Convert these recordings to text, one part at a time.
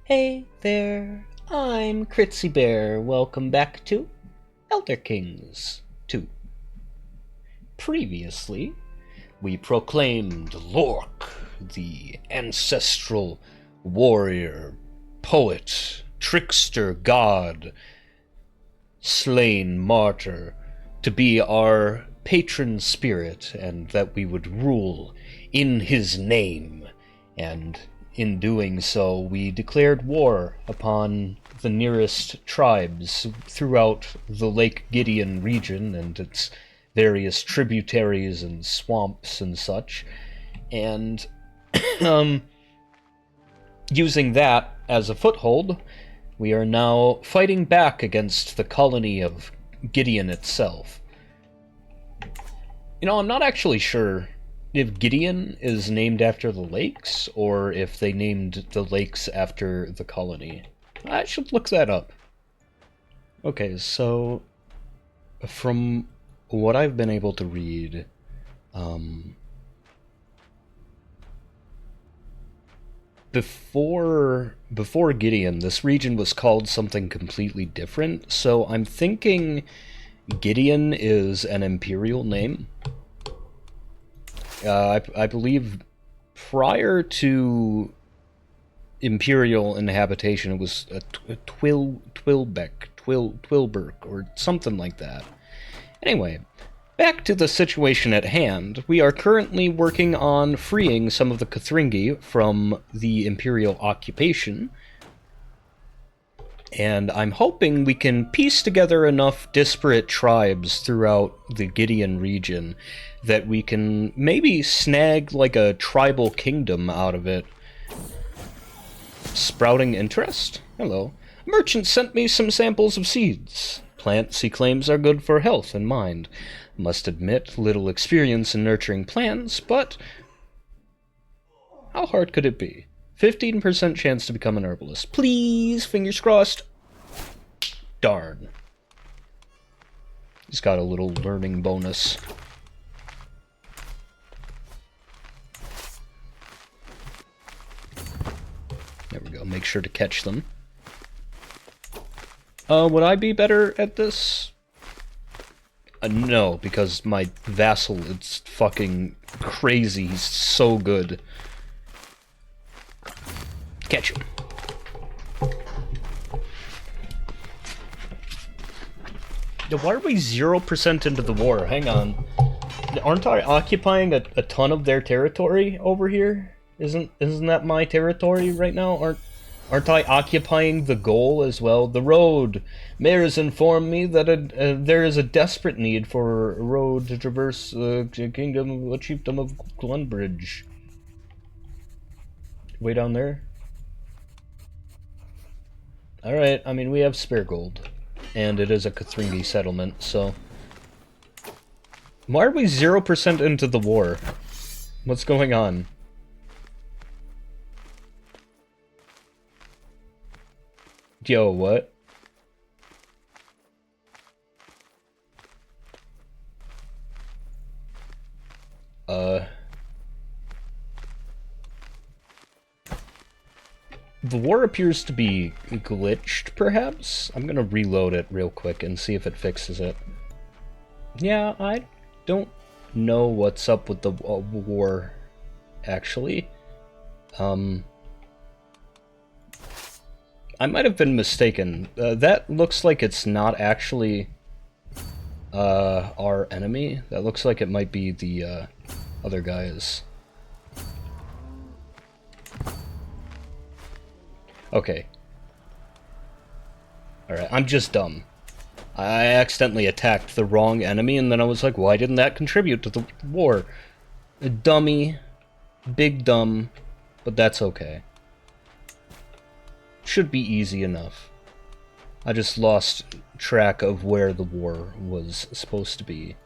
Hey there, I'm Critsy Bear. Welcome back to Elder Kings 2. Previously, we proclaimed Lork, the ancestral warrior, poet, trickster god, slain martyr, to be our patron spirit, and that we would rule in his name. And in doing so, we declared war upon the nearest tribes throughout the Lake Gideon region and its various tributaries and swamps and such. And using that as a foothold, we are now fighting back against the colony of Gideon itself. You know, I'm not actually sure if Gideon is named after the lakes, or if they named the lakes after the colony. I should look that up. Okay, so from what I've been able to read, before Gideon, this region was called something completely different, so I'm thinking Gideon is an imperial name. I believe prior to imperial inhabitation, it was a Twilberk, or something like that. Anyway, back to the situation at hand. We are currently working on freeing some of the Kothringi from the imperial occupation, and I'm hoping we can piece together enough disparate tribes throughout the Gideon region that we can maybe snag like a tribal kingdom out of it. Sprouting interest? Hello. A merchant sent me some samples of seeds. Plants, he claims, are good for health and mind. Must admit, little experience in nurturing plants, but how hard could it be? 15% chance to become an herbalist. Please, fingers crossed. Darn. He's got a little learning bonus. There we go, make sure to catch them. Would I be better at this? No, because my vassal is fucking crazy. He's so good. Catch him. Why are we 0% into the war? Hang on. Aren't I occupying a ton of their territory over here? Isn't that my territory right now? Aren't I occupying the goal as well? The road. Mayors inform me that there is a desperate need for a road to traverse the chiefdom of Glunbridge. Way down there? Alright, I mean, we have spare gold. And it is a Kothringi settlement, so... Why are we 0% into the war? What's going on? Yo, what? The war appears to be glitched, perhaps? I'm gonna reload it real quick and see if it fixes it. Yeah, I don't know what's up with the war, actually. I might have been mistaken. That looks like it's not actually our enemy. That looks like it might be the other guys. Okay. Alright, I'm just dumb. I accidentally attacked the wrong enemy, and then I was like, why didn't that contribute to the war? A dummy. Big dumb. But that's okay. Should be easy enough. I just lost track of where the war was supposed to be.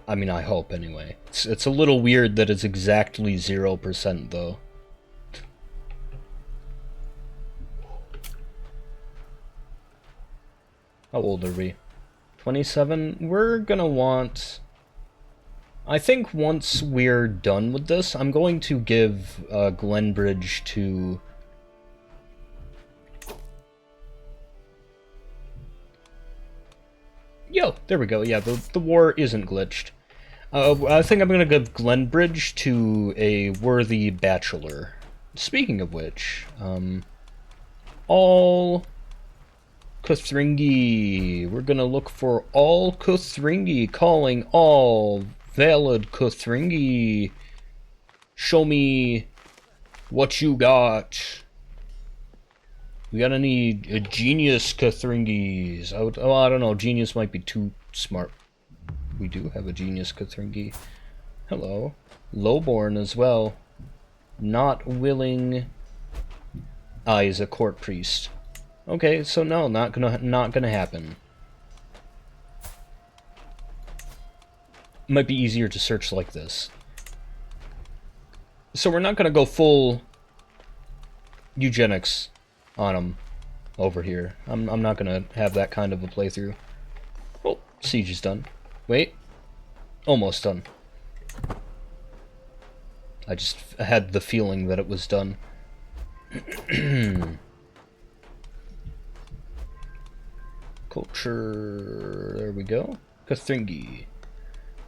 I mean, I hope, anyway. It's a little weird that it's exactly 0%, though. How old are we? 27? We're gonna want I think once we're done with this, I'm going to give Glenbridge to... Yo, there we go. Yeah, the war isn't glitched. I think I'm going to give Glenbridge to a worthy bachelor. Speaking of which, all Kothringi. We're going to look for all Kothringi, calling all valid Kothringi. Show me what you got. We gotta need a genius Kothringis. Oh, I don't know. Genius might be too smart. We do have a genius Kothringi. Hello. Lowborn as well. Not willing. Ah, he's a court priest. Okay, so no, not gonna happen. Might be easier to search like this. So we're not gonna go full eugenics on him over here. I'm not gonna have that kind of a playthrough. Oh, siege is done. Wait. Almost done. I just had the feeling that it was done. Culture... There we go. Kothringi.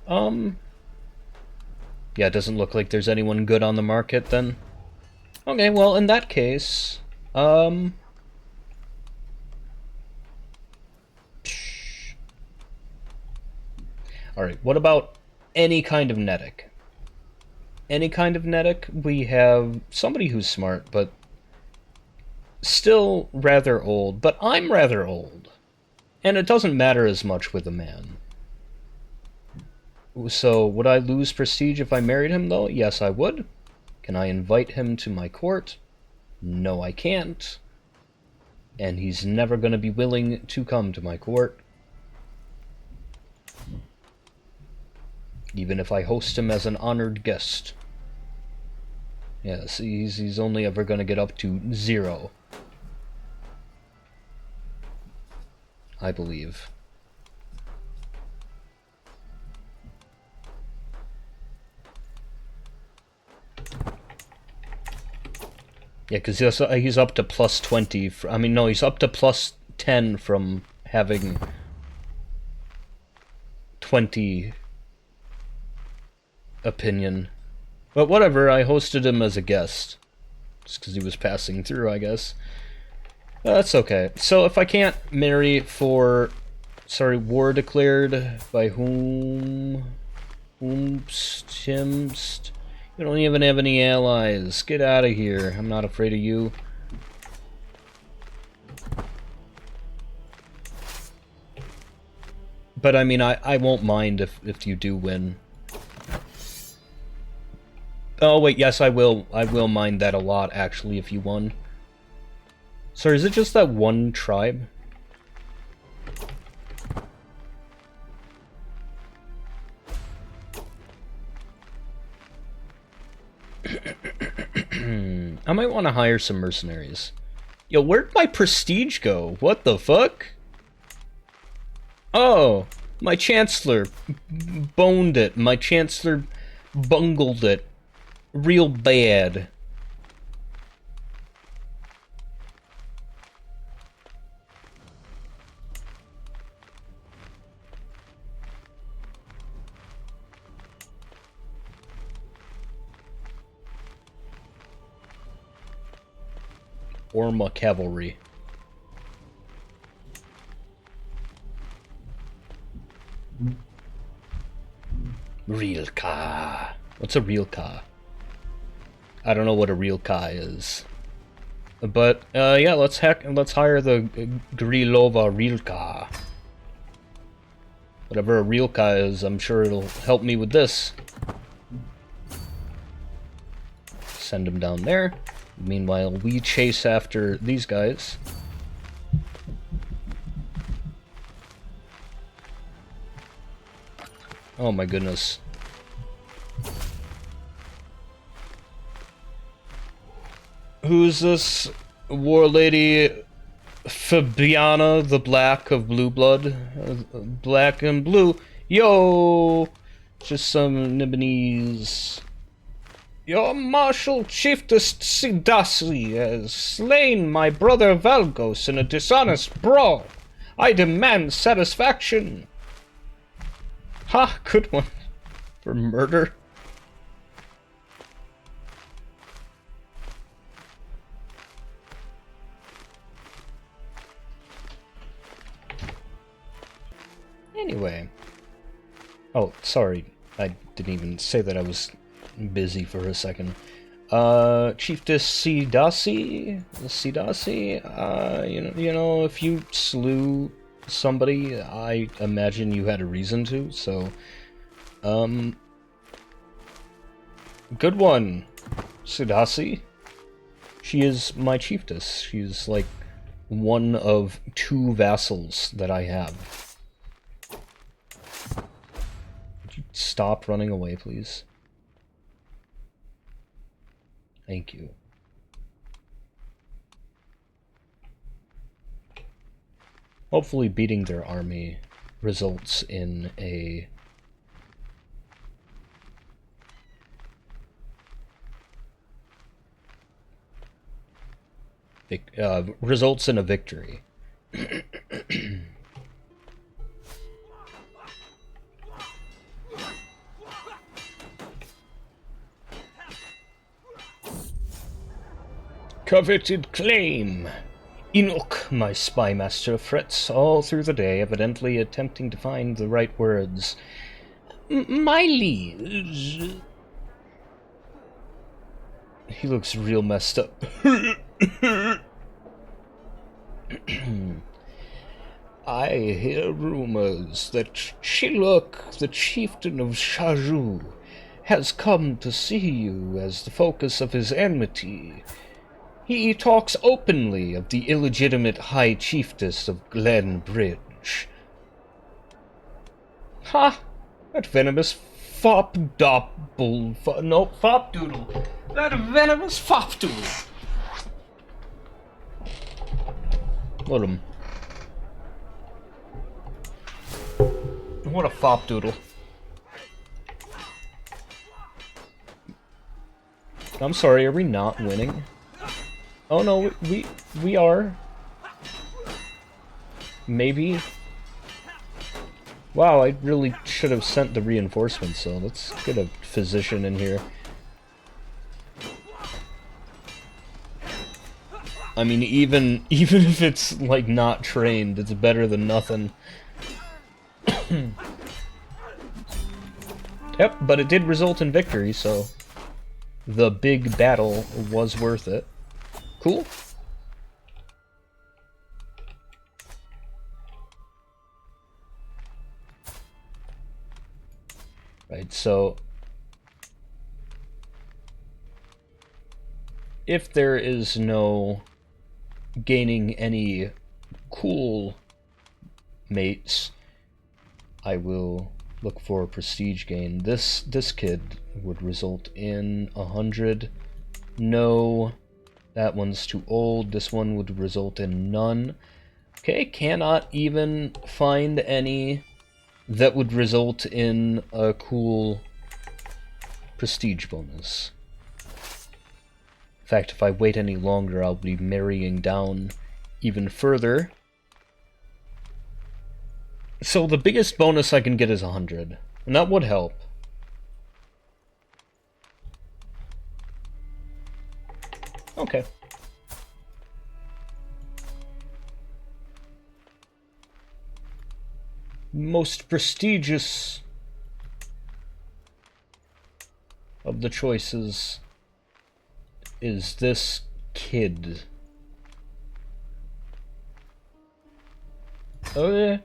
Yeah, it doesn't look like there's anyone good on the market then. Okay, well, in that case... Alright, what about any kind of netic? Any kind of netic, we have somebody who's smart, but still rather old. But I'm rather old. And it doesn't matter as much with a man. So, would I lose prestige if I married him, though? Yes, I would. Can I invite him to my court? No, I can't. And he's never going to be willing to come to my court. Even if I host him as an honored guest. Yes, he's only ever going to get up to 0. I believe. Yeah, because he's up to plus 20. I mean, no, he's up to plus 10 from having 20 opinion. But whatever, I hosted him as a guest. Just because he was passing through, I guess. That's okay. So if I can't marry for... Sorry, war declared by whom? Whomst? You don't even have any allies. Get out of here. I'm not afraid of you. But I mean, I won't mind if you do win. Oh wait, yes, I will mind that a lot actually if you won. Sorry, is it just that one tribe? I might want to hire some mercenaries. Yo, where'd my prestige go? What the fuck? Oh, my chancellor boned it. My chancellor bungled it. Real bad. Orma cavalry. Real car. What's a real car? I don't know what a real car is. But yeah, let's hire the Grilova real car. Whatever a real car is, I'm sure it'll help me with this. Send him down there. Meanwhile, we chase after these guys. Oh my goodness. Who's this war lady? Fabiana, the Black of Blue Blood? Black and Blue. Yo! Just some Nibonese. Your martial chiefess Sidasi has slain my brother Valgos in a dishonest brawl. I demand satisfaction. Ha, good one. For murder. Anyway. Oh, sorry. I didn't even say that I was busy for a second. Chiefess Sidasi? You know, if you slew somebody, I imagine you had a reason to, so... Good one, Sidasi. She is my chiefess. She's, like, one of 2 vassals that I have. Would you stop running away, please? Thank you. Hopefully beating their army results in a... results in a victory. Coveted claim. Enoch, my spy master, frets all through the day, evidently attempting to find the right words. My liege. He looks real messed up. I hear rumors that Shiluk, the chieftain of Shaju, has come to see you as the focus of his enmity. He talks openly of the illegitimate High Chiefess of Glen Bridge. Ha! That venomous fopdoodle. No, fopdoodle. That venomous fopdoodle. What him. What a fopdoodle. I'm sorry, are we not winning? Oh no, we are. Maybe. Wow, I really should have sent the reinforcements, so let's get a physician in here. I mean, even if it's, like, not trained, it's better than nothing. Yep, but it did result in victory, so the big battle was worth it. Cool. Right, so if there is no gaining any cool mates, I will look for a prestige gain. This kid would result in 100. No, that one's too old. This one would result in none. Okay, cannot even find any that would result in a cool prestige bonus. In fact, if I wait any longer, I'll be marrying down even further. So the biggest bonus I can get is 100, and that would help. Okay. Most prestigious of the choices is this kid. Oh yeah.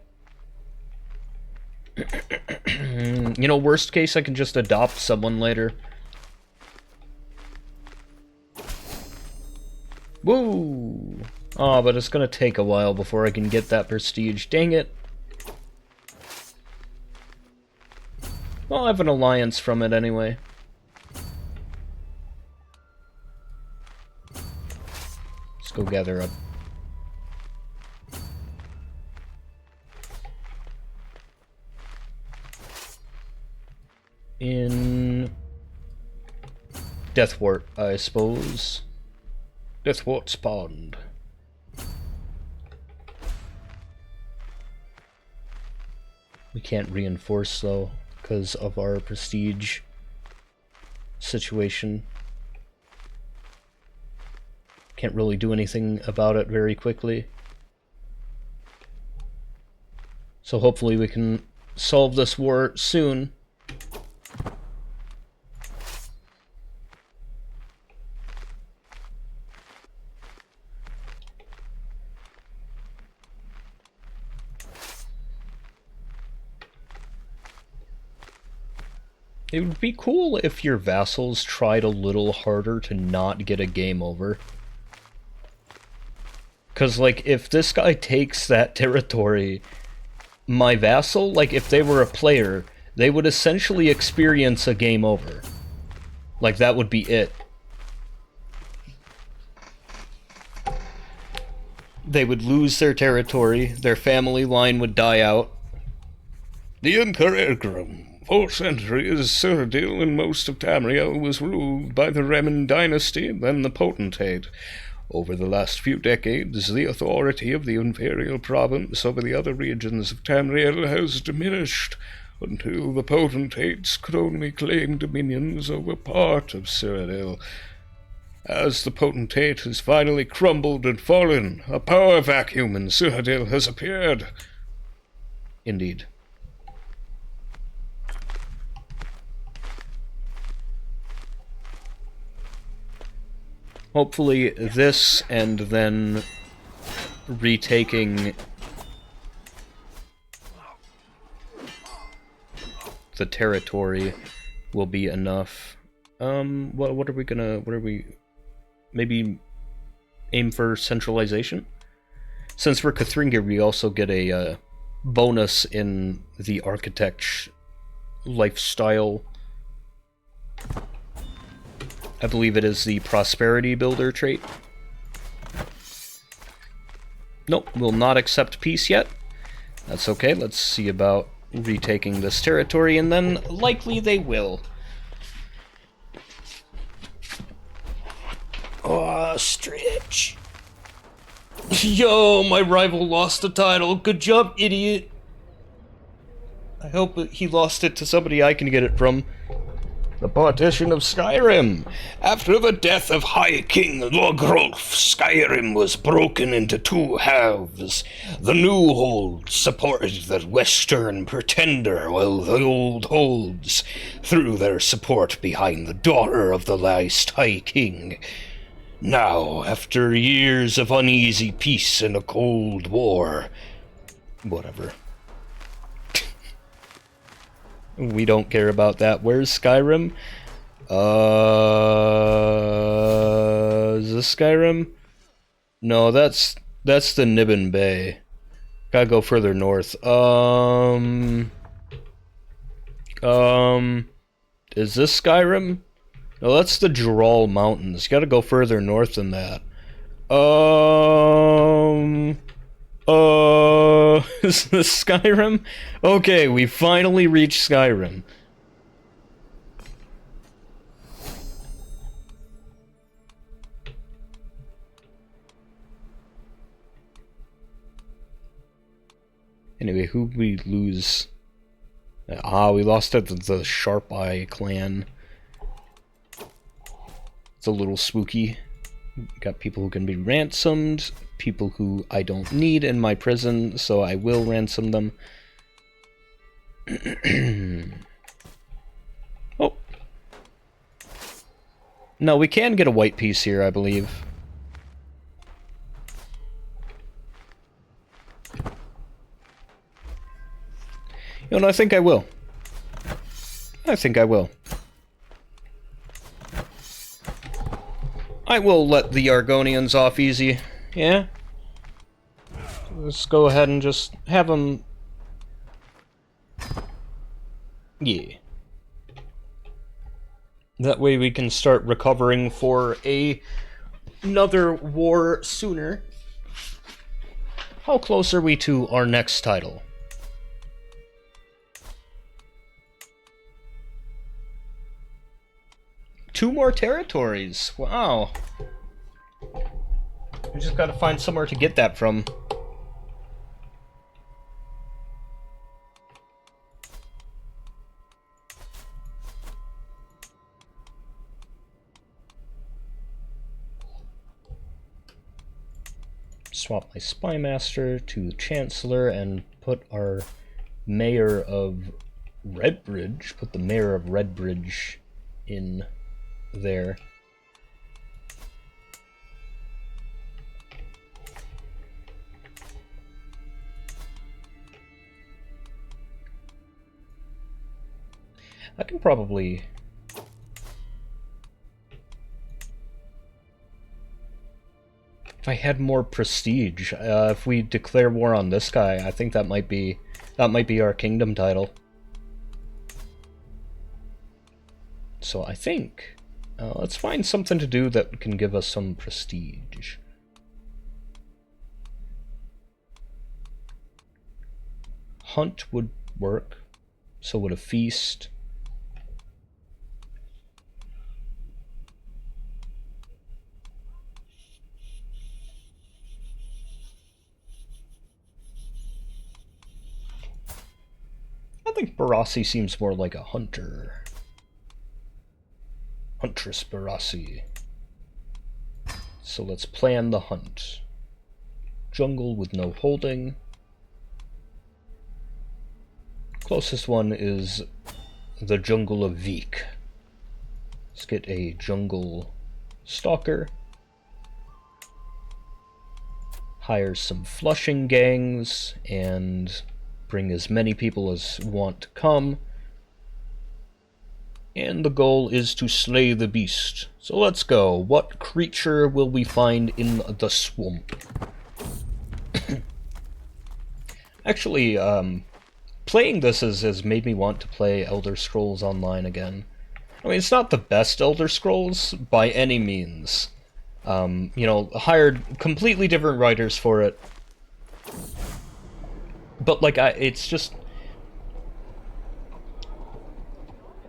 You know, worst case, I can just adopt someone later. Woo! Oh, but it's gonna take a while before I can get that prestige. Dang it. Well, I have an alliance from it anyway. Let's go gather up. in Deathwort, I suppose. Deathwort's Pond. We can't reinforce though, because of our prestige situation. Can't really do anything about it very quickly. So hopefully we can solve this war soon. It would be cool if your vassals tried a little harder to not get a game over. Because, like, if this guy takes that territory, my vassal, like, if they were a player, they would essentially experience a game over. Like, that would be it. They would lose their territory, their family line would die out. The Emperor Yagrum. For centuries, Cyrodiil and most of Tamriel was ruled by the Remen dynasty, then the Potentate. Over the last few decades, the authority of the imperial province over the other regions of Tamriel has diminished, until the Potentates could only claim dominions over part of Cyrodiil. As the Potentate has finally crumbled and fallen, a power vacuum in Cyrodiil has appeared. Indeed. Hopefully this, and then retaking the territory will be enough. What are we maybe aim for centralization? Since we're Kothringi, we also get a bonus in the architect lifestyle. I believe it is the prosperity builder trait. Nope, will not accept peace yet. That's okay, let's see about retaking this territory, and then likely they will. Ostrich. Yo, my rival lost the title. Good job, idiot. I hope he lost it to somebody I can get it from. The partition of Skyrim. After the death of High King Logrolf, Skyrim was broken into two halves. The new hold supported the Western Pretender, while the old holds threw their support behind the daughter of the last High King. Now, after years of uneasy peace and a cold war... Whatever. We don't care about that. Where's Skyrim? Is this Skyrim? No, that's the Nibbin Bay. Gotta go further north. Is this Skyrim? No, that's the Jural Mountains. Gotta go further north than that. Is this Skyrim? Okay, we finally reached Skyrim. Anyway, who'd we lose? We lost it to the Sharp Eye clan. It's a little spooky. Got people who can be ransomed, people who I don't need in my prison, so I will ransom them. Oh. No, we can get a white piece here, I believe. You know, I think I will. I think I will. I will let the Argonians off easy. Yeah? Let's go ahead and just have them... Yeah. That way we can start recovering for another war sooner. How close are we to our next title? 2 more territories. Wow. We just gotta find somewhere to get that from. Swap my spymaster to chancellor and put our mayor of Redbridge, put the mayor of Redbridge in there. I can probably... If I had more prestige, if we declare war on this guy, I think that might be our kingdom title. So I think, let's find something to do that can give us some prestige. Hunt would work, so would a feast. I think barassi seems more like a hunter. Huntress barassi. So let's plan the hunt. Jungle with no holding. Closest one is the jungle of Vik. Let's get a jungle stalker. Hire some flushing gangs and bring as many people as want to come. And the goal is to slay the beast. So let's go. What creature will we find in the swamp? Actually, playing this has made me want to play Elder Scrolls Online again. I mean, it's not the best Elder Scrolls by any means. You know, hired completely different writers for it. But, like, it's just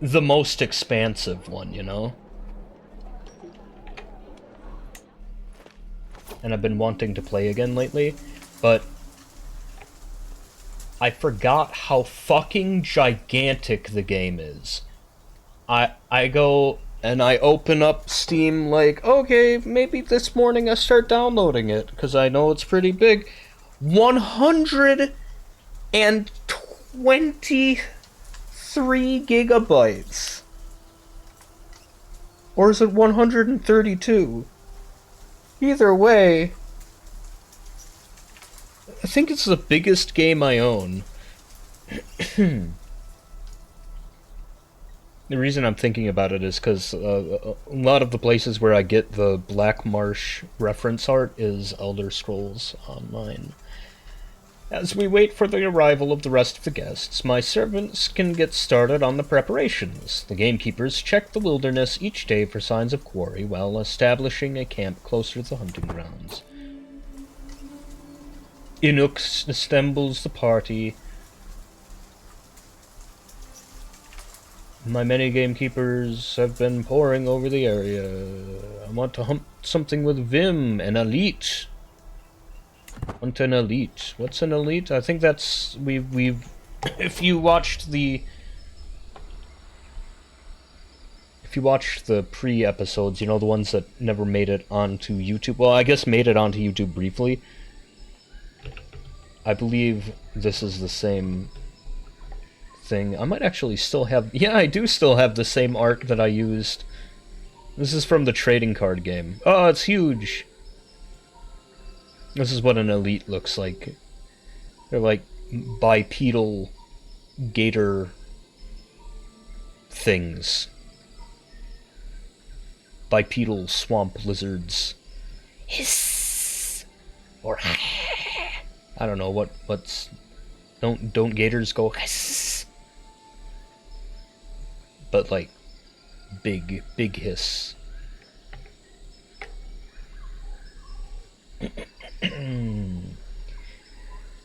the most expansive one, you know? And I've been wanting to play again lately, but I forgot how fucking gigantic the game is. I go and I open up Steam like, okay, maybe this morning I start downloading it, because I know it's pretty big. 123 gigabytes. Or is it 132? Either way, I think it's the biggest game I own. The reason I'm thinking about it is because a lot of the places where I get the Black Marsh reference art is Elder Scrolls Online. As we wait for the arrival of the rest of the guests, my servants can get started on the preparations. The gamekeepers check the wilderness each day for signs of quarry while establishing a camp closer to the hunting grounds. Inuk assembles the party. My many gamekeepers have been poring over the area. I want to hunt something with Vim, an elite. Hunt an elite. What's an elite? I think that's we've if you watched the pre-episodes, you know, the ones that never made it onto YouTube. Well, I guess made it onto YouTube briefly. I believe this is the same thing. I might actually still have... Yeah, I do still have the same art that I used. This is from the trading card game. Oh, it's huge! This is what an elite looks like. They're like bipedal gator things. Bipedal swamp lizards. Hiss! Or I don't know what's... Don't gators go hiss? But like big hiss.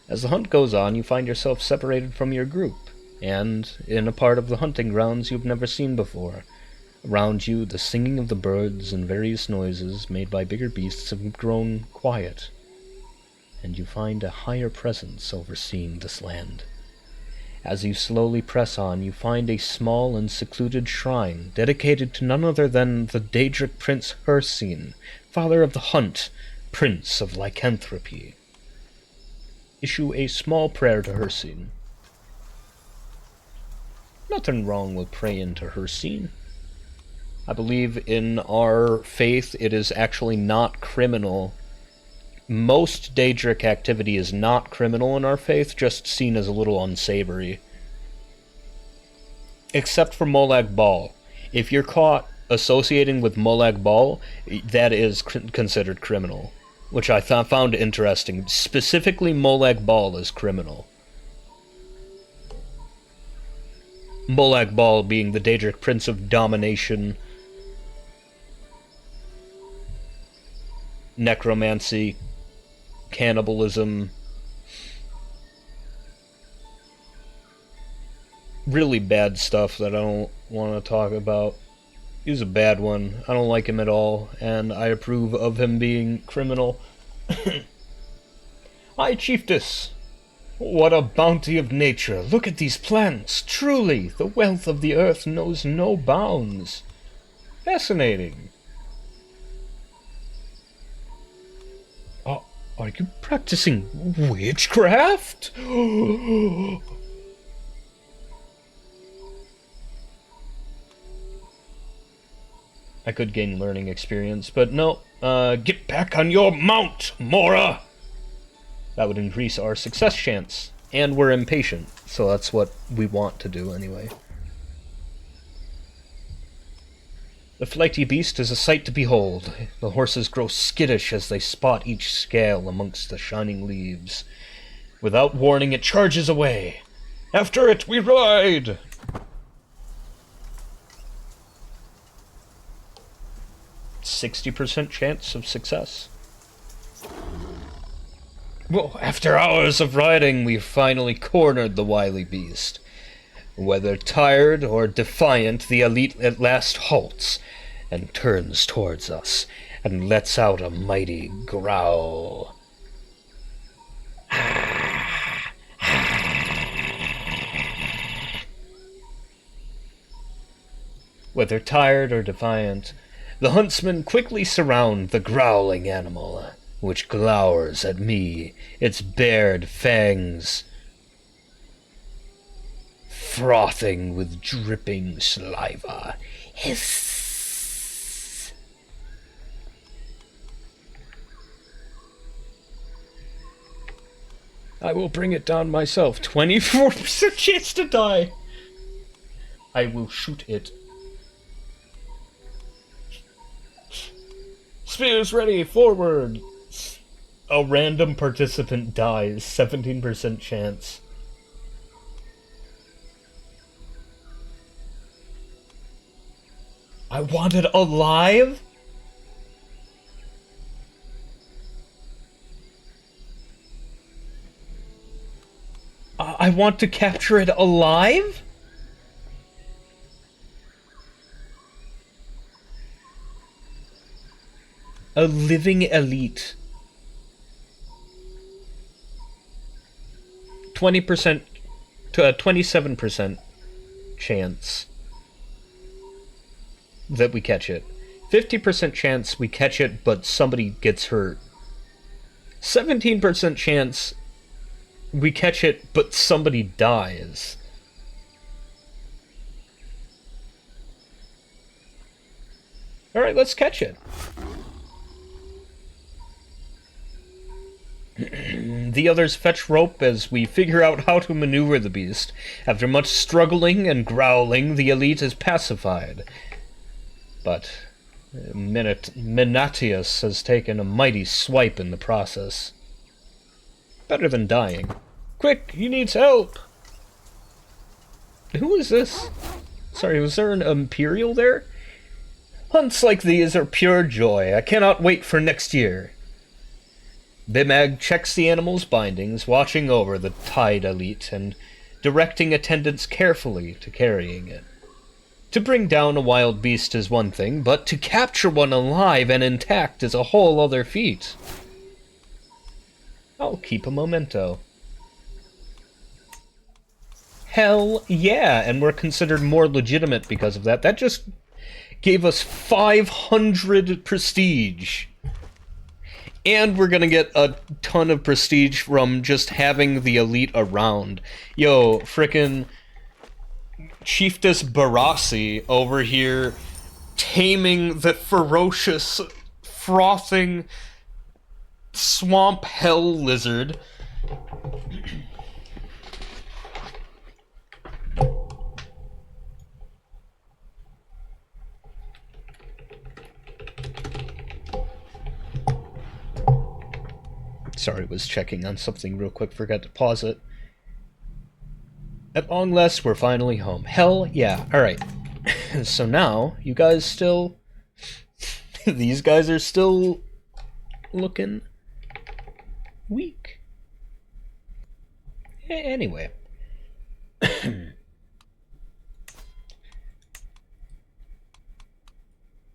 As the hunt goes on, you find yourself separated from your group, and in a part of the hunting grounds you've never seen before. Around you, the singing of the birds and various noises made by bigger beasts have grown quiet, and you find a higher presence overseeing this land. As you slowly press on, you find a small and secluded shrine dedicated to none other than the Daedric Prince Hircine, father of the hunt, prince of lycanthropy. Issue a small prayer to Hircine. Nothing wrong with praying to Hircine. I believe in our faith it is actually not criminal. Most Daedric activity is not criminal in our faith, just seen as a little unsavory. Except for Molag Bal. If you're caught associating with Molag Bal, that is considered criminal. Which I found interesting. Specifically, Molag Bal is criminal. Molag Bal being the Daedric Prince of Domination, necromancy, cannibalism, really bad stuff that I don't want to talk about. He's a bad one. I don't like him at all, and I approve of him being criminal. Hi, Chiefess! What a bounty of nature! Look at these plants! Truly, the wealth of the earth knows no bounds. Fascinating. Are you practicing witchcraft? I could gain learning experience, but no. Get back on your mount, Mora! That would increase our success chance. And we're impatient, so that's what we want to do anyway. The flighty beast is a sight to behold. The horses grow skittish as they spot each scale amongst the shining leaves. Without warning, it charges away. After it, we ride! 60% chance of success. Well, after hours of riding, we finally cornered the wily beast. Whether tired or defiant, the elite at last halts and turns towards us and lets out a mighty growl. Whether tired or defiant, the huntsmen quickly surround the growling animal, which glowers at me, its bared fangs frothing with dripping saliva. Hiss! I will bring it down myself. 24% chance to die. I will shoot it. Spears ready, forward! A random participant dies, 17% chance. I want it alive? I want to capture it alive? A living elite. 20% to a 27% chance that we catch it. 50% chance we catch it, but somebody gets hurt. 17% chance we catch it, but somebody dies. Alright, let's catch it. The others fetch rope as we figure out how to maneuver the beast. After much struggling and growling, the elite is pacified. But Menatius has taken a mighty swipe in the process. Better than dying. Quick, he needs help! Who is this? Sorry, was there an Imperial there? Hunts like these are pure joy. I cannot wait for next year. Bimag checks the animal's bindings, watching over the tied elite and directing attendants carefully to carrying it. To bring down a wild beast is one thing, but to capture one alive and intact is a whole other feat. I'll keep a memento. Hell yeah, and we're considered more legitimate because of that. That just gave us 500 prestige. And we're gonna get a ton of prestige from just having the elite around. Yo, frickin' Chiefess Barassi over here taming the ferocious, frothing swamp hell lizard. Sorry, was checking on something real quick, forgot to pause it. At long last, we're finally home. Hell yeah. Alright. So now, you guys still... these guys are still looking weak. Anyway.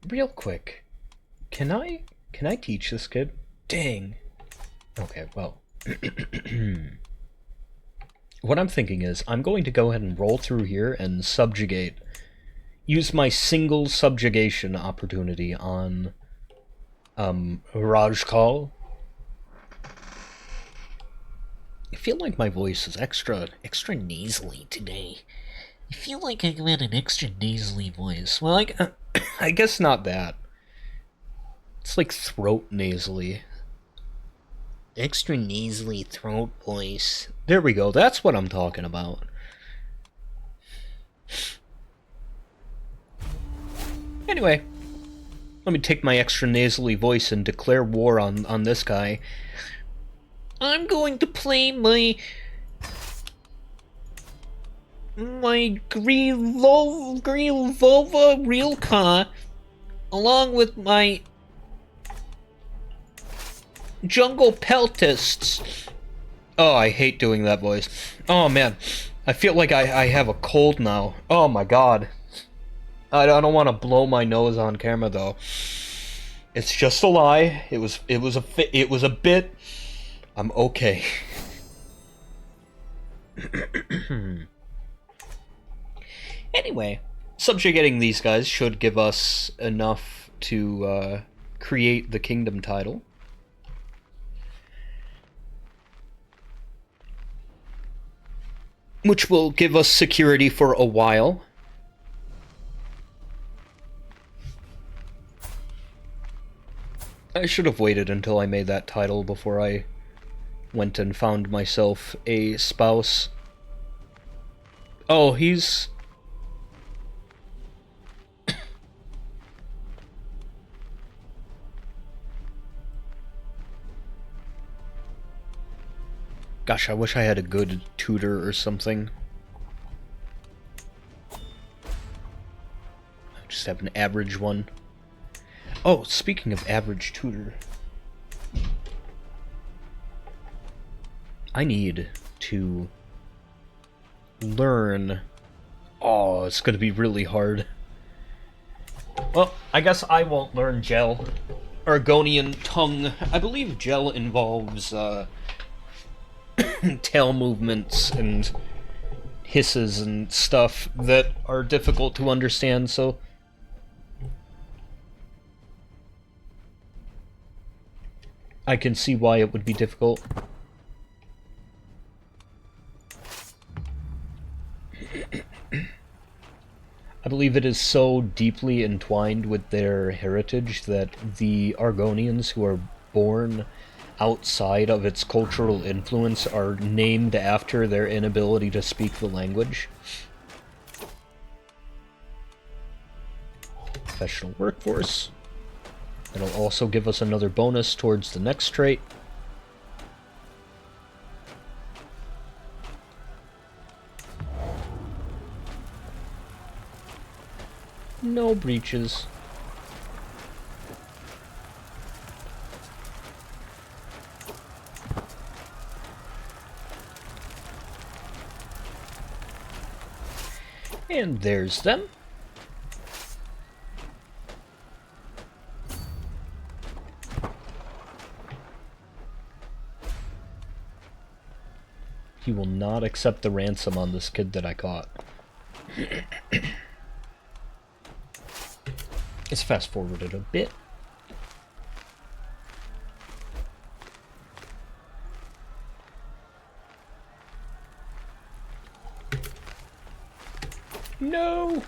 Real quick. Can I teach this kid? Dang. Okay, well. What I'm thinking is, I'm going to go ahead and roll through here and subjugate. Use my single subjugation opportunity on Rajkal. I feel like my voice is extra nasally today. I feel like I got an extra nasally voice. Well, I guess not that. It's like throat nasally. Extra nasally throat voice. There we go, that's what I'm talking about. Anyway, let me take my extra nasally voice and declare war on this guy. I'm going to play my Grilova Rilka along with my Jungle Peltists. Oh, I hate doing that voice. Oh man, I feel like I have a cold now. Oh my god. I don't want to blow my nose on camera though. It's just a lie. It was a bit. I'm okay. Anyway, subjugating these guys should give us enough to create the kingdom title. Which will give us security for a while. I should have waited until I made that title before I went and found myself a spouse. Oh, he's... Gosh, I wish I had a good tutor or something. I just have an average one. Oh, speaking of average tutor, I need to learn... Oh, it's gonna be really hard. Well, I guess I won't learn Gel. Argonian tongue. I believe Gel involves, tail movements and hisses and stuff that are difficult to understand, so... I can see why it would be difficult. I believe it is so deeply entwined with their heritage that the Argonians who are born outside of its cultural influence are named after their inability to speak the language. Professional workforce. It'll also give us another bonus towards the next trait. No breaches. And there's them. He will not accept the ransom on this kid that I caught. Let's fast forward it a bit. No!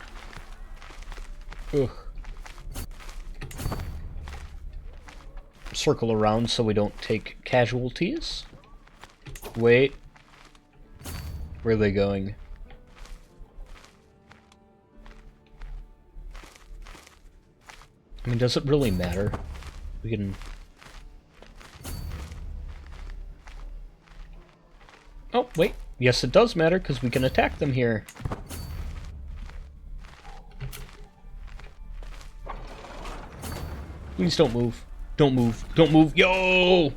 Ugh. Circle around so we don't take casualties. Wait. Where are they going? I mean, does it really matter? We can... Oh, wait. Yes, it does matter, because we can attack them here. Please don't move. Don't move. Don't move. Yo!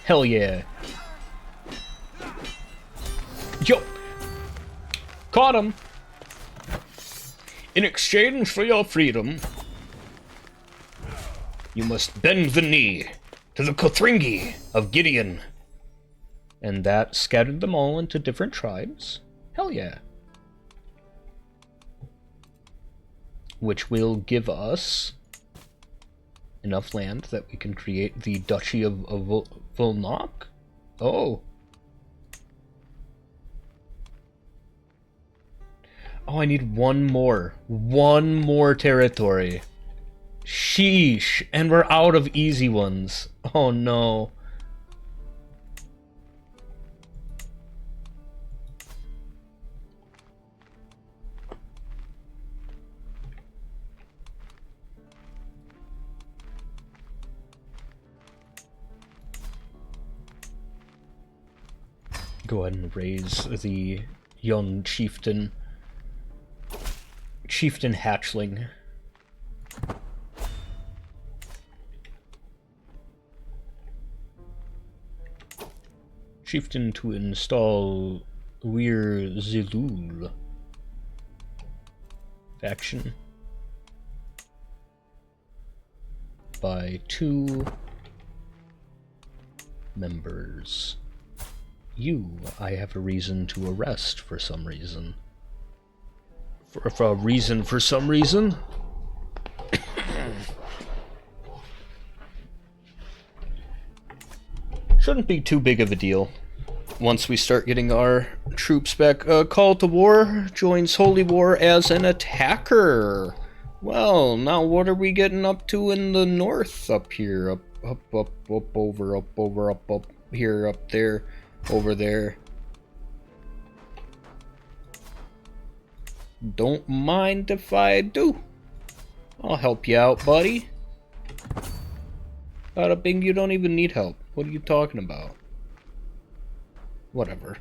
Hell yeah. Yo! Caught him! In exchange for your freedom, you must bend the knee to the Kothringi of Gideon. And that scattered them all into different tribes. Hell yeah. Which will give us enough land that we can create the Duchy of Volnok. Oh. Oh, I need one more. One more territory. Sheesh. And we're out of easy ones. Oh no. Go ahead and raise the young chieftain. Chieftain hatchling. Chieftain to install Weir Zilul. Faction. By 2 members. You, I have a reason to arrest for some reason. For some reason? Shouldn't be too big of a deal. Once we start getting our troops back. Call to war joins Holy War as an attacker. Well, now what are we getting up to in the north up here? Up, over, up here, up there. Over there. Don't mind if I do. I'll help you out, buddy. Bada bing, you don't even need help. What are you talking about? Whatever.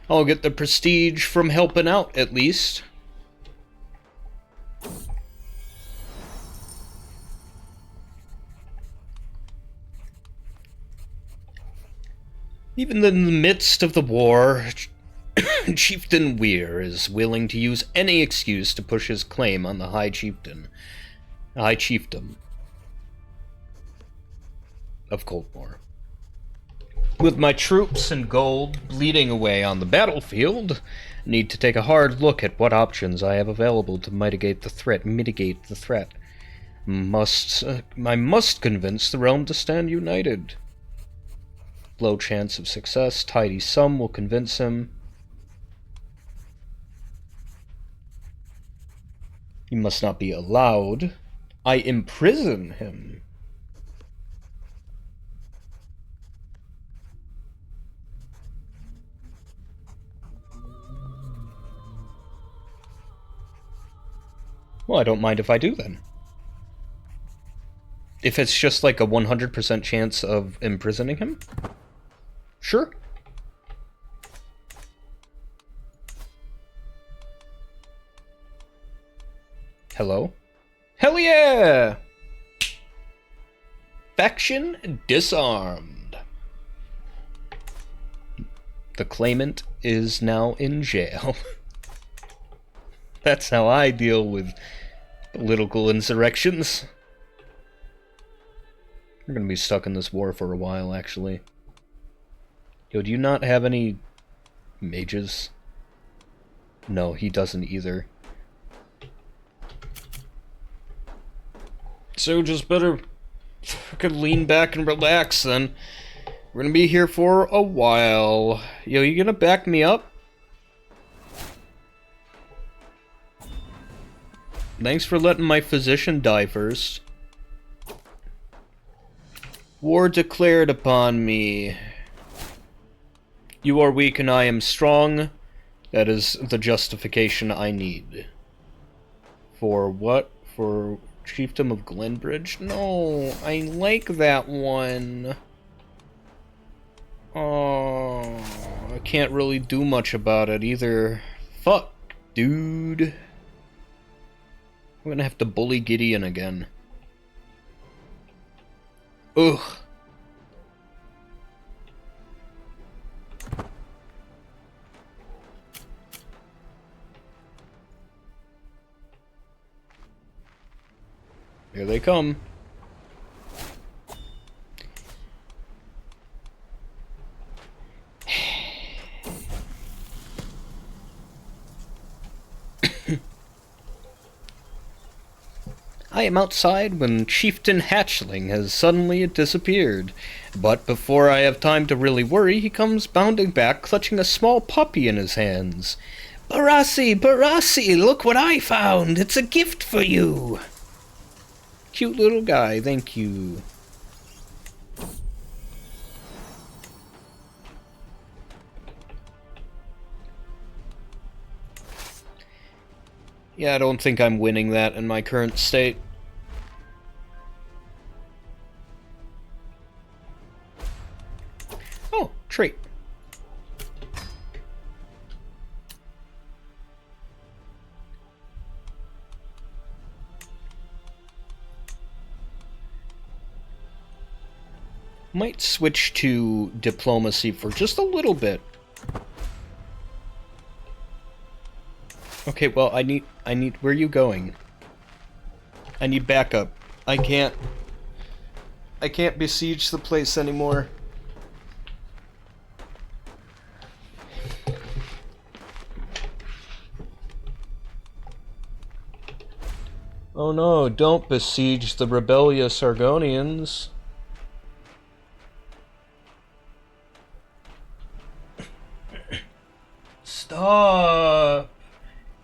I'll get the prestige from helping out, at least. Even in the midst of the war, Chieftain Weir is willing to use any excuse to push his claim on the High Chiefdom of Coldmore. With my troops and gold bleeding away on the battlefield, I need to take a hard look at what options I have available to mitigate the threat. I must convince the realm to stand united. Low chance of success, tidy sum will convince him. He must not be allowed. I imprison him. Well, I don't mind if I do then. If it's just like a 100% chance of imprisoning him? Sure. Hello? Hell yeah! Faction disarmed. The claimant is now in jail. That's how I deal with political insurrections. We're gonna be stuck in this war for a while, actually. Yo, do you not have any mages? No, he doesn't either. So just better fucking lean back and relax then. We're gonna be here for a while. Yo, you gonna back me up? Thanks for letting my physician die first. War declared upon me. You are weak and I am strong. That is the justification I need. For what? For Chiefdom of Glenbridge? No, I like that one. Oh, I can't really do much about it either. Fuck, dude. I'm gonna have to bully Gideon again. Ugh. Here they come. I am outside when Chieftain Hatchling has suddenly disappeared. But before I have time to really worry, he comes bounding back, clutching a small puppy in his hands. Barassi, Barassi, look what I found! It's a gift for you! Cute little guy, thank you. Yeah, I don't think I'm winning that in my current state. Oh, trait. Might switch to diplomacy for just a little bit. Okay, well, I need, where are you going? I need backup. I can't besiege the place anymore. Oh no, don't besiege the rebellious Argonians. Stop!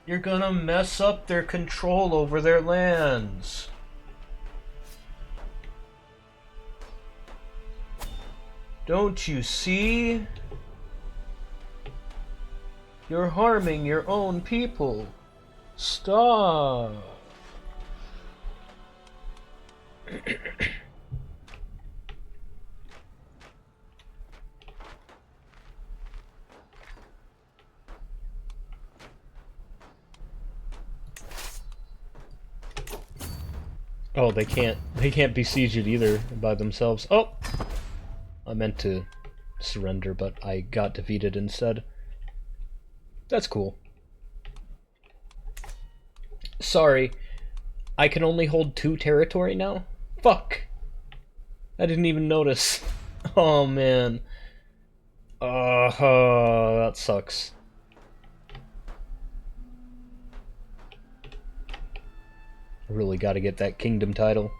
You're gonna mess up their control over their lands. Don't you see? You're harming your own people. Stop. Oh, they can't besiege it either by themselves. Oh! I meant to surrender, but I got defeated instead. That's cool. Sorry. I can only hold 2 territory now? Fuck! I didn't even notice. Oh, man. That sucks. Really gotta get that kingdom title.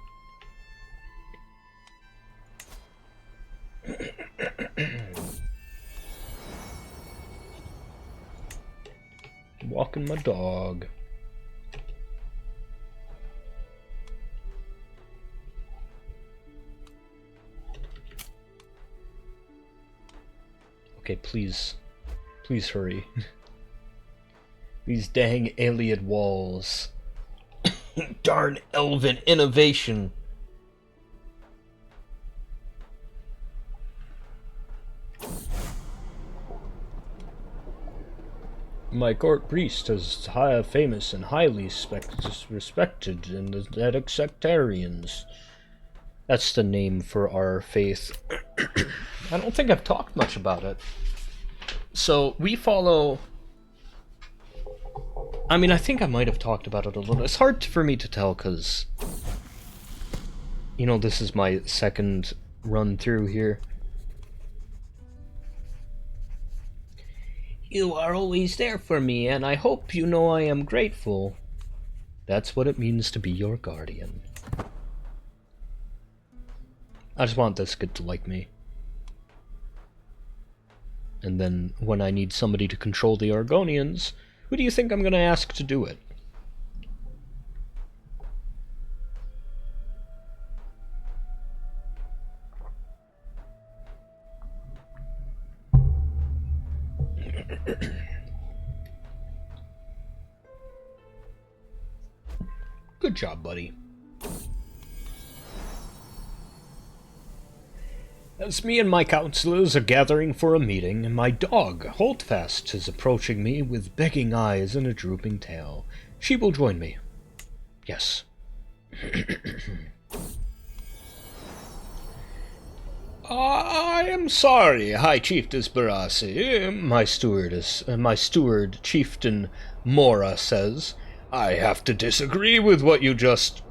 Walking my dog. Okay, please. Please hurry. These dang Iliad walls. Darn elven innovation. My court priest is famous and highly respected in the Zedic sectarians. That's the name for our faith. I don't think I've talked much about it. So, we follow... I mean, I think I might have talked about it a little. It's hard for me to tell because, you know, this is my second run through here. You are always there for me, and I hope you know I am grateful. That's what it means to be your guardian. I just want this kid to like me. And then, when I need somebody to control the Argonians, who do you think I'm gonna ask to do it? Good job, buddy. As me and my counselors are gathering for a meeting, my dog, Holdfast, is approaching me with begging eyes and a drooping tail. She will join me. Yes. I am sorry, High Chiefess Barassi. My steward, Chieftain Mora, says, I have to disagree with what you just...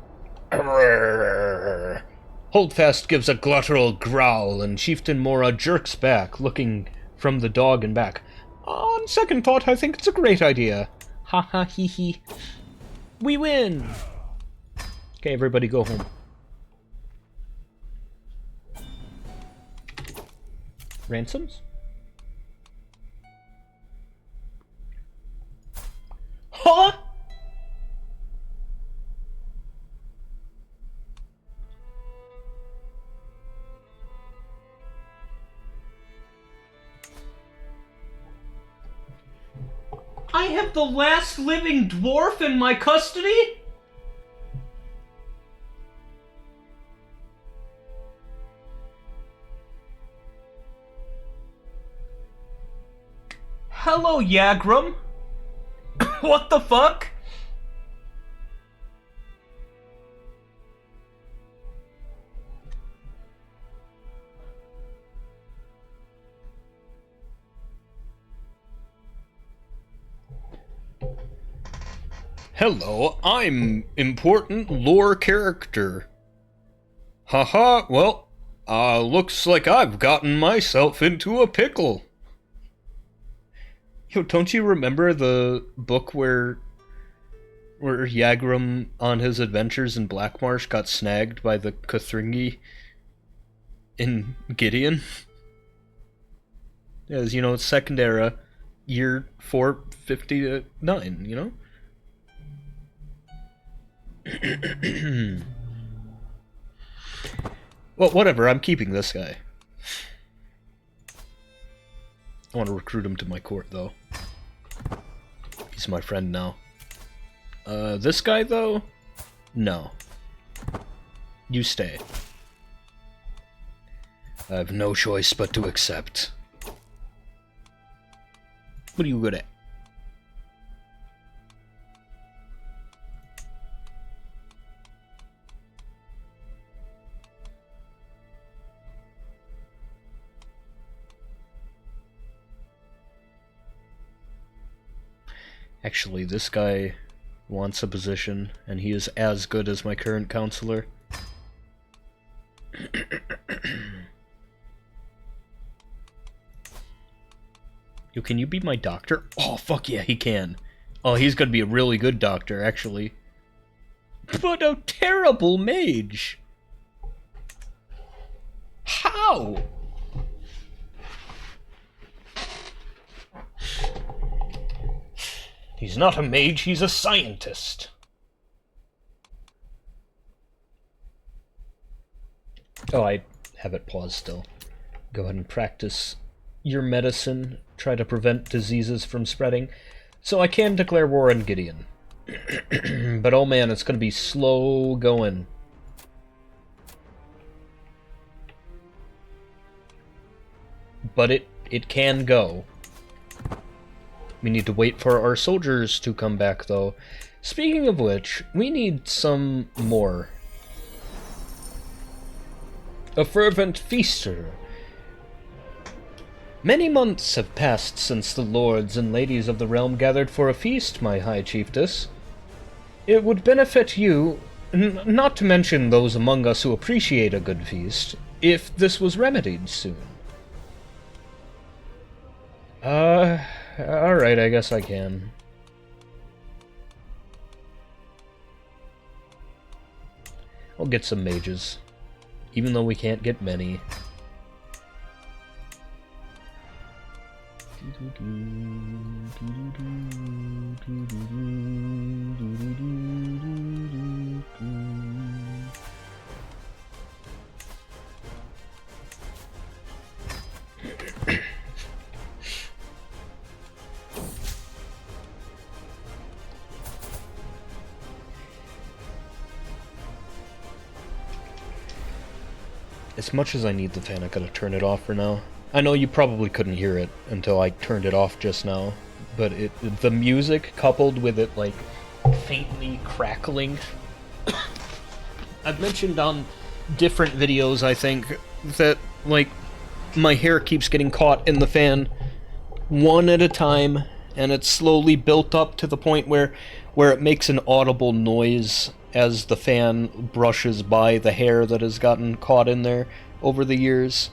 Holdfast gives a guttural growl, and Chieftain Mora jerks back, looking from the dog and back. On second thought, I think it's a great idea. Ha ha hee hee. We win! Okay, everybody go home. Ransoms? Huh? I have the last living dwarf in my custody? Hello, Yagrum. What the fuck? Hello, I'm important lore character. Haha, well, looks like I've gotten myself into a pickle. Yo, don't you remember the book where Yagrum on his adventures in Blackmarsh got snagged by the Kothringi in Gideon? As you know, it's second era, year 459, you know? Well, whatever, I'm keeping this guy. I want to recruit him to my court, though. He's my friend now. This guy, though? No. You stay. I have no choice but to accept. What are you good at? Actually, this guy wants a position, and he is as good as my current counselor. Yo, can you be my doctor? Oh, fuck yeah, he can. Oh, he's gonna be a really good doctor, actually. But a terrible mage! How? He's not a mage, he's a scientist. Oh, I have it paused still. Go ahead and practice your medicine. Try to prevent diseases from spreading. So I can declare war on Gideon. But oh man, it's gonna be slow going. But it can go. We need to wait for our soldiers to come back, though. Speaking of which, we need some more. A fervent feaster. Many months have passed since the lords and ladies of the realm gathered for a feast, my high chiefess. It would benefit you, not to mention those among us who appreciate a good feast, if this was remedied soon. Alright, I guess I can. I'll get some mages. Even though we can't get many. As much as I need the fan, I gotta turn it off for now. I know you probably couldn't hear it until I turned it off just now, but the music coupled with it like faintly crackling. I've mentioned on different videos, I think, that like my hair keeps getting caught in the fan one at a time, and it's slowly built up to the point where it makes an audible noise as the fan brushes by the hair that has gotten caught in there over the years.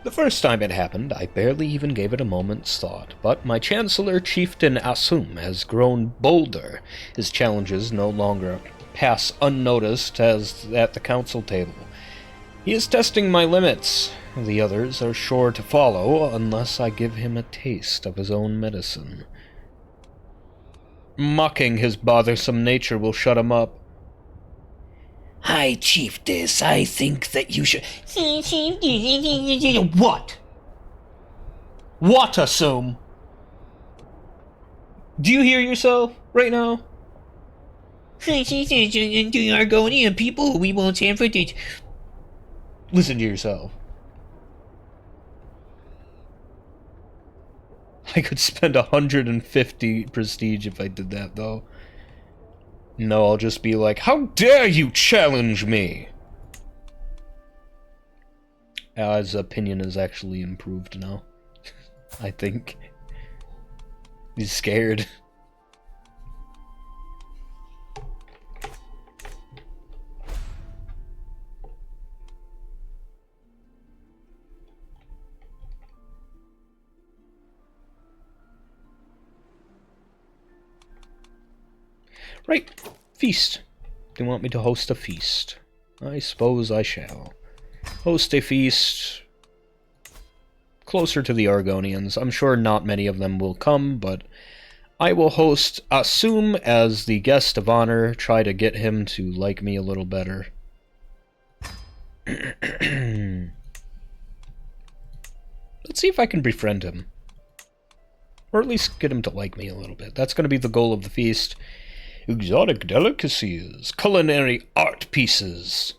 The first time it happened, I barely even gave it a moment's thought, but my Chancellor Chieftain Asum has grown bolder. His challenges no longer pass unnoticed as at the council table. He is testing my limits. The others are sure to follow unless I give him a taste of his own medicine. Mocking his bothersome nature will shut him up. High Chiefess, I think that you should... What? What, Assume? Do you hear yourself right now? The Argonian people, we won't stand for this. Listen to yourself. I could spend 150 prestige if I did that, though. No, I'll just be like, how dare you challenge me? His opinion is actually improved now. I think. He's scared. Right, feast. They want me to host a feast. I suppose I shall. Host a feast closer to the Argonians. I'm sure not many of them will come, but I will host Asum as the guest of honor, try to get him to like me a little better. Let's see if I can befriend him. Or at least get him to like me a little bit. That's going to be the goal of the feast. Exotic delicacies, culinary art pieces.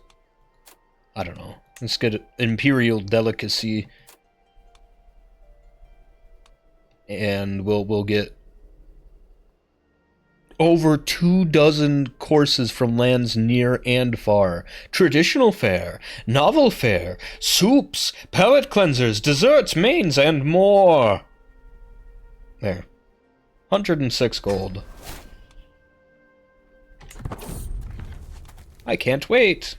I don't know. Let's get imperial delicacy, and we'll get over 24 courses from lands near and far. Traditional fare, novel fare, soups, palate cleansers, desserts, mains, and more. There. 106 gold. I can't wait.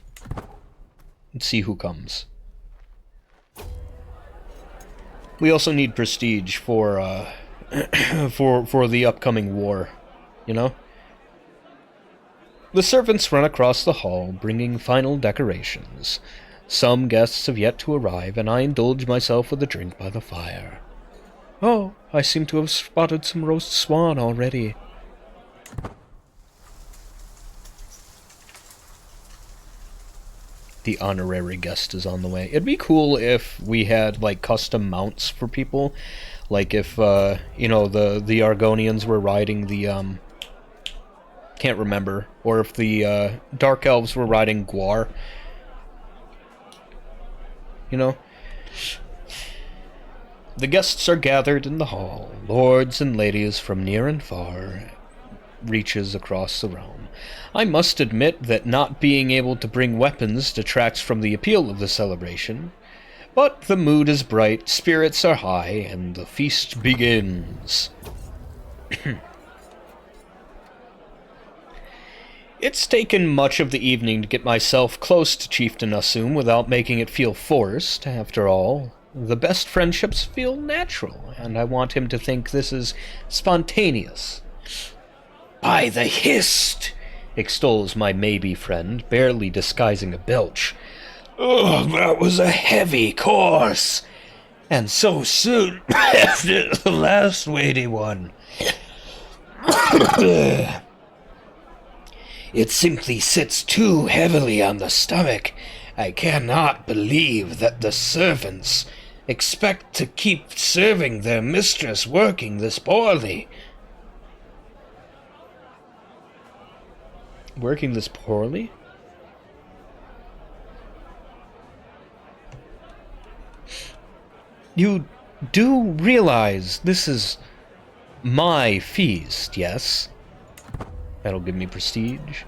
Let's see who comes. We also need prestige for for the upcoming war, you know? The servants run across the hall, bringing final decorations. Some guests have yet to arrive, and I indulge myself with a drink by the fire. Oh, I seem to have spotted some roast swan already. The honorary guest is on the way. It'd be cool if we had, like, custom mounts for people. Like if, you know, the Argonians were riding the, can't remember. Or if the, Dark Elves were riding Gwar. You know? The guests are gathered in the hall. Lords and ladies from near and far. Reaches across the realm. I must admit that not being able to bring weapons detracts from the appeal of the celebration, but the mood is bright, spirits are high, and the feast begins. It's taken much of the evening to get myself close to Chieftain Asum without making it feel forced. After all, the best friendships feel natural, and I want him to think this is spontaneous. By the hist! Extols my maybe friend, barely disguising a belch. Oh, that was a heavy course! And so soon after the last weighty one. It simply sits too heavily on the stomach. I cannot believe that the servants expect to keep serving their mistress working this poorly. Working this poorly? You do realize this is my feast, yes? That'll give me prestige.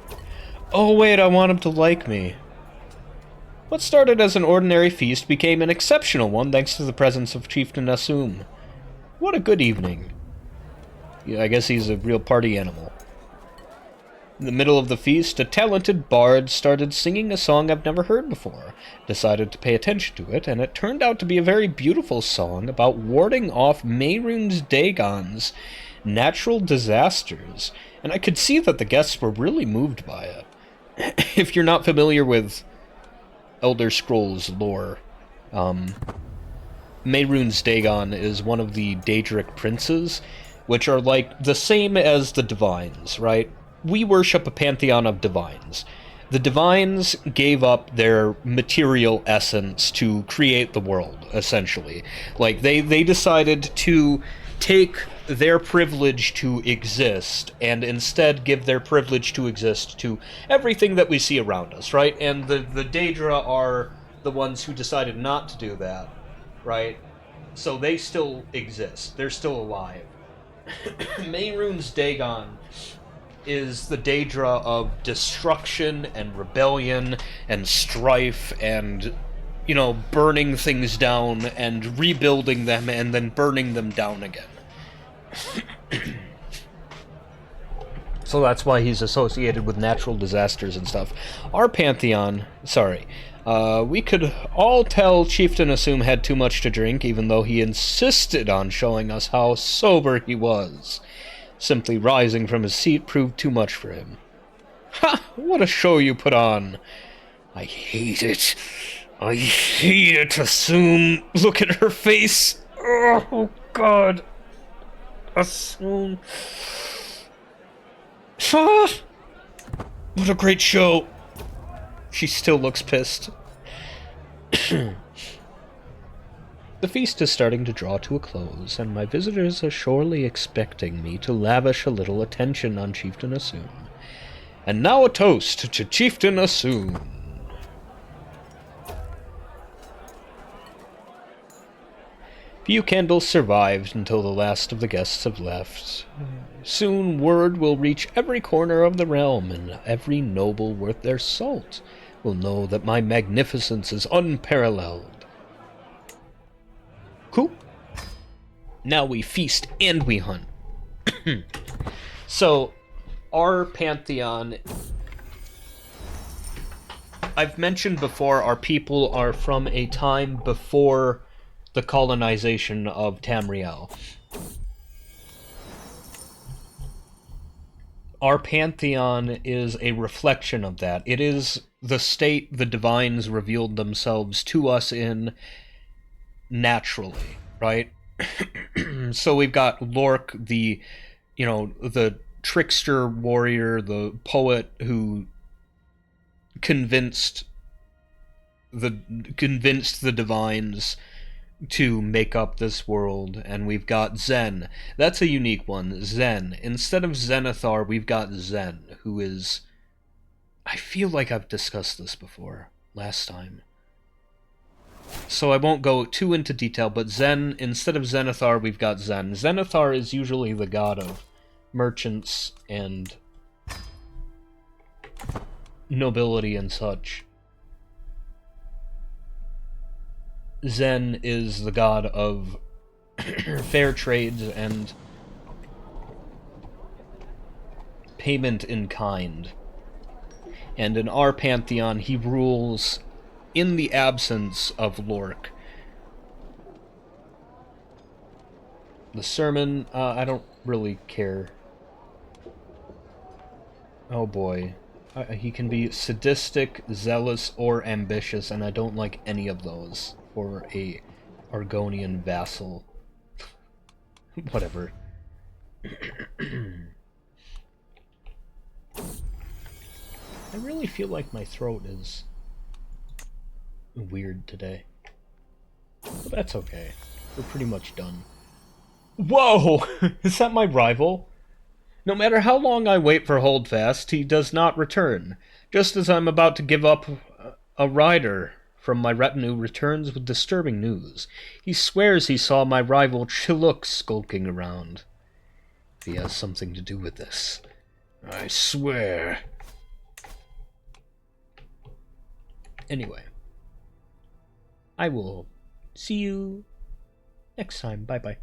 Oh wait, I want him to like me. What started as an ordinary feast became an exceptional one thanks to the presence of Chieftain Asum. What a good evening. Yeah, I guess he's a real party animal. In the middle of the feast, a talented bard started singing a song I've never heard before. Decided to pay attention to it, and it turned out to be a very beautiful song about warding off Mehrunes Dagon's natural disasters, and I could see that the guests were really moved by it. If you're not familiar with Elder Scrolls lore, Mehrunes Dagon is one of the Daedric princes, which are like the same as the divines, right? We worship a pantheon of divines. The divines gave up their material essence to create the world, essentially. Like, they decided to take their privilege to exist and instead give their privilege to exist to everything that we see around us, right? And the Daedra are the ones who decided not to do that, right? So they still exist. They're still alive. Mehrunes Dagon is the Daedra of destruction and rebellion and strife and, you know, burning things down and rebuilding them and then burning them down again. So that's why he's associated with natural disasters and stuff. Our pantheon, we could all tell Chieftain Asum had too much to drink, even though he insisted on showing us how sober he was. Simply rising from his seat proved too much for him. Ha! What a show you put on! I hate it. I hate it, Asum. Look at her face. Oh, God. Asum. Ah! What a great show. She still looks pissed. The feast is starting to draw to a close, and my visitors are surely expecting me to lavish a little attention on Chieftain Asum. And now a toast to Chieftain Asum. Few candles survived until the last of the guests have left. Soon word will reach every corner of the realm, and every noble worth their salt will know that my magnificence is unparalleled. Cool. Now we feast and we hunt. So, our pantheon, I've mentioned before, our people are from a time before the colonization of Tamriel. Our pantheon is a reflection of that. It is the state the divines revealed themselves to us in naturally, right? So we've got Lork, the trickster warrior, the poet who convinced the divines to make up this world, and we've got Zen. That's a unique one, Zen. Instead of Zenithar, we've got Zen, who is... I feel like I've discussed this before, last time. So I won't go too into detail, but Zen, instead of Zenithar, we've got Zen. Zenithar is usually the god of merchants and nobility and such. Zen is the god of fair trades and payment in kind. and in our pantheon he rules in the absence of Lork. The sermon, I don't really care. Oh boy. He can be sadistic, zealous, or ambitious, and I don't like any of those for a Argonian vassal. Whatever. I really feel like my throat is weird today. But that's okay. We're pretty much done. Whoa! Is that my rival? No matter how long I wait for Holdfast, he does not return. Just as I'm about to give up, a rider from my retinue returns with disturbing news. He swears he saw my rival Chiluk skulking around. If he has something to do with this, I swear. Anyway, I will see you next time. Bye-bye.